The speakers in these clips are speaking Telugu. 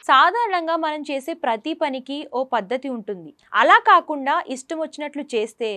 సాధారణంగా మనం చేసే ప్రతి పనికి ఓ పద్ధతి ఉంటుంది. అలా కాకుండా ఇష్టం వచ్చినట్లు చేస్తే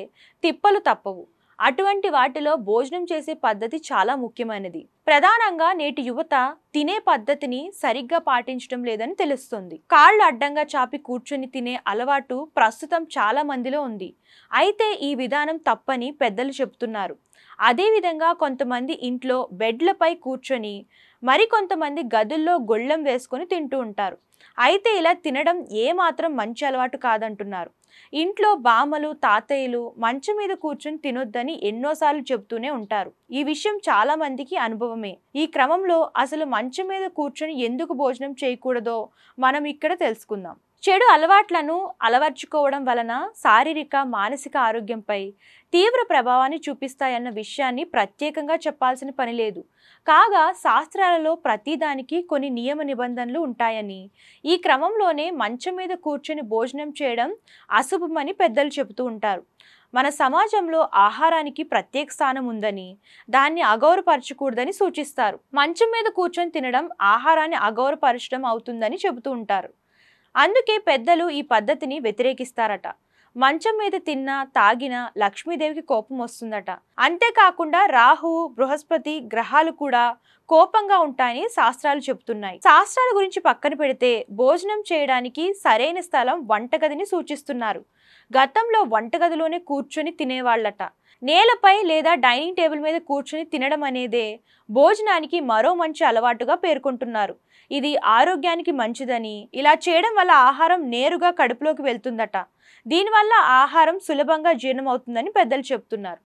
తిప్పలు తప్పవు. అటువంటి వాటిలో భోజనం చేసే పద్ధతి చాలా ముఖ్యమైనది. ప్రధానంగా నేటి యువత తినే పద్ధతిని సరిగ్గా పాటించడం లేదని తెలుస్తుంది. కాళ్ళు అడ్డంగా చాపి కూర్చొని తినే అలవాటు ప్రస్తుతం చాలా మందిలో ఉంది. అయితే ఈ విధానం తప్పని పెద్దలు చెబుతున్నారు. అదేవిధంగా కొంతమంది ఇంట్లో బెడ్లపై కూర్చొని మరికొంతమంది గదుల్లో గొళ్ళెం వేసుకొని తింటూ ఉంటారు. అయితే ఇలా తినడం ఏమాత్రం మంచి అలవాటు కాదంటున్నారు. ఇంట్లో బామ్మలు తాతయ్యలు మంచం మీద కూర్చొని తినొద్దని ఎన్నోసార్లు చెబుతూనే ఉంటారు. ఈ విషయం చాలా మందికి అనుభవమే. ఈ క్రమంలో అసలు మంచం మీద కూర్చొని ఎందుకు భోజనం చేయకూడదో మనం ఇక్కడ తెలుసుకుందాం. చెడు అలవాట్లను అలవర్చుకోవడం వలన శారీరక మానసిక ఆరోగ్యంపై తీవ్ర ప్రభావాన్ని చూపిస్తాయన్న విషయాన్ని ప్రత్యేకంగా చెప్పాల్సిన పని లేదు. కాగా శాస్త్రాలలో ప్రతిదానికి కొన్ని నియమ నిబంధనలు ఉంటాయని, ఈ క్రమంలోనే మంచం మీద కూర్చొని భోజనం చేయడం అశుభమని పెద్దలు చెబుతూ ఉంటారు. మన సమాజంలో ఆహారానికి ప్రత్యేక స్థానం ఉందని, దాన్ని అగౌరవపరచకూడదని సూచిస్తారు. మంచం మీద కూర్చొని తినడం ఆహారాన్ని అగౌరవపరచడం అవుతుందని చెబుతూ ఉంటారు. అందుకే పెద్దలు ఈ పద్ధతిని వ్యతిరేకిస్తారట. మంచం మీద తిన్నా తాగినా లక్ష్మీదేవికి కోపం వస్తుందట. అంతేకాకుండా రాహువు బృహస్పతి గ్రహాలు కూడా కోపంగా ఉంటాయని శాస్త్రాలు చెబుతున్నాయి. శాస్త్రాల గురించి పక్కన పెడితే భోజనం చేయడానికి సరైన స్థలం వంటగదిని సూచిస్తున్నారు. గతంలో వంటగదిలోనే కూర్చొని తినేవాళ్ళట. నేలపై లేదా డైనింగ్ టేబుల్ మీద కూర్చొని తినడం అనేదే భోజనానికి మరో మంచి అలవాటుగా పేర్కొంటున్నారు. ఇది ఆరోగ్యానికి మంచిదని, ఇలా చేయడం వల్ల ఆహారం నేరుగా కడుపులోకి వెళ్తుందట. దీనివల్ల ఆహారం సులభంగా జీర్ణమవుతుందని పెద్దలు చెబుతున్నారు.